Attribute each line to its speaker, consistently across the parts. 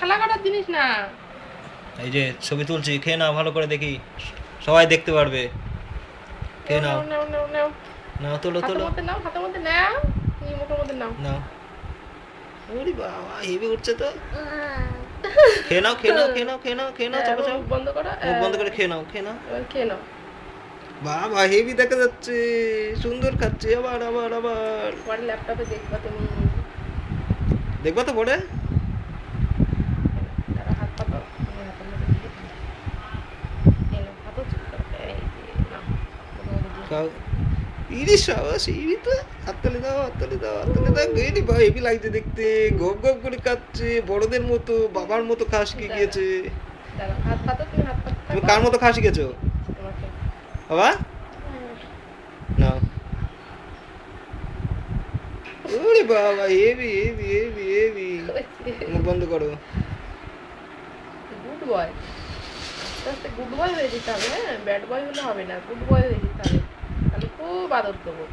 Speaker 1: খেলা করার জিনিস না।
Speaker 2: এই যে ছবি তুলছি, খেয়ে নাও ভালো করে দেখি, সবাই দেখতে পারবে। খেয়ে নাও।
Speaker 1: নাও নাও নাও নাও।
Speaker 2: নাও, তোলো
Speaker 1: হাতের
Speaker 2: তোলো।
Speaker 1: মধ্যে নাও, হাতের মধ্যে নাও, মুখের মধ্যে নাও।
Speaker 2: নাও। ওরে বাবা, হেভি উঠছে তো। খেয়ে নাও, খেয়ে নাও, খেয়ে নাও, খেয়ে নাও, খেয়ে নাও, চাপা চাপ।
Speaker 1: মুখ বন্ধ করো।
Speaker 2: মুখ বন্ধ করে খেয়ে নাও, খেয়ে নাও।
Speaker 1: এবার খেয়ে নাও।
Speaker 2: বাবা, হেভি দেখা যাচ্ছে, সুন্দর খাচ্ছে। আবার আবার আবার
Speaker 1: পরে ল্যাপটপে দেখবা তুমি।
Speaker 2: দেখবা তো পরে।
Speaker 1: তারা হাত পাতো, হাতের মধ্যে দিয়ে দিই। এই নাও, হাতও চুপ করো। এই যে, নাও, মুখের মধ্যে দিয়ে
Speaker 2: খাও। ইরে সাবাস, ইরি তো। হাততালি দাও, হাততালি দাও, হাততালি দাও। গেলি বা হেভি লাগছে দেখতে, গপ গপ করে খাচ্ছে বড়দের মতো, বাবার মতো খাওয়া শিখে গিয়েছে।
Speaker 1: দাঁড়াও, হাত পাতো, তুমি হাত পাতো
Speaker 2: তুমি
Speaker 1: থাকো।
Speaker 2: কার মতো খাওয়া শিখেছো
Speaker 1: তোমাকে।
Speaker 2: বাবা? নাও। ওরে বাবা, হেভি হেভি হেভি হেভি। মুখ বন্ধ করো।
Speaker 1: Good boy. আস্তে আস্তে গুড বয় হয়ে যেতে হবে। হ্যাঁ, ব্যাড বয় হলে হবে না, গুড বয় হয়ে যেতে হবে। তাহলে খুব আদর দেবো।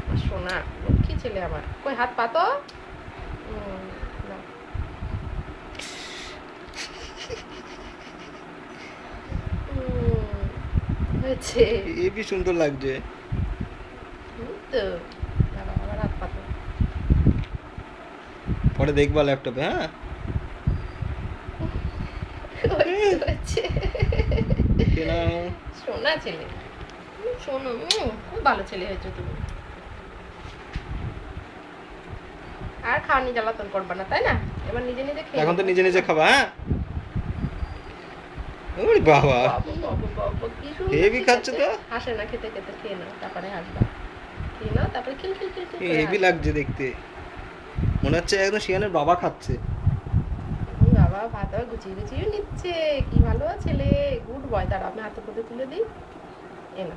Speaker 1: আমার সোনা লক্ষ্মী ছেলে আমার। কই হাত পাতো। নাও। হয়েছে।
Speaker 2: হেভি সুন্দর লাগছে।
Speaker 1: তো দাঁড়াও, আবার হাত পাতো।
Speaker 2: পরে দেখবা ল্যাপটপে, হ্যাঁ?
Speaker 1: হয়েছে হয়েছে।
Speaker 2: খেয়ে নাও।
Speaker 1: সোনা ছেলে। শোনো, খুব ভালো ছেলে হয়েছে তুমি। আর খাওয়ানি জ্বালাতন করবা না, তাই না? এবার নিজে নিজে খেয়ে
Speaker 2: এখন তো
Speaker 1: নিবা।
Speaker 2: নিজে নিজে খাবা, হ্যাঁ? ওরে বাবা,
Speaker 1: বাবা, বাবা, বাবা, কি সুন্দর
Speaker 2: হেভি খাচ্ছে
Speaker 1: খেতে।
Speaker 2: তো।
Speaker 1: হাসে না, খেতে খেতে খেয়ে নাও, তারপরে হাসবা। খেয়ে নাও, তারপরে খিল খিল খিল খিল করে
Speaker 2: হেভি
Speaker 1: হাসবা।
Speaker 2: লাগছে দেখতে, মনে হচ্ছে একদম শিয়ানের বাবা খাচ্ছে।
Speaker 1: বাবা ভাত গুছিয়ে গুছিয়ে নিচ্ছে। কি ভালো ছেলে, গুড বয়। তার আমি হাতের মধ্যে তুলে দিই। এ না।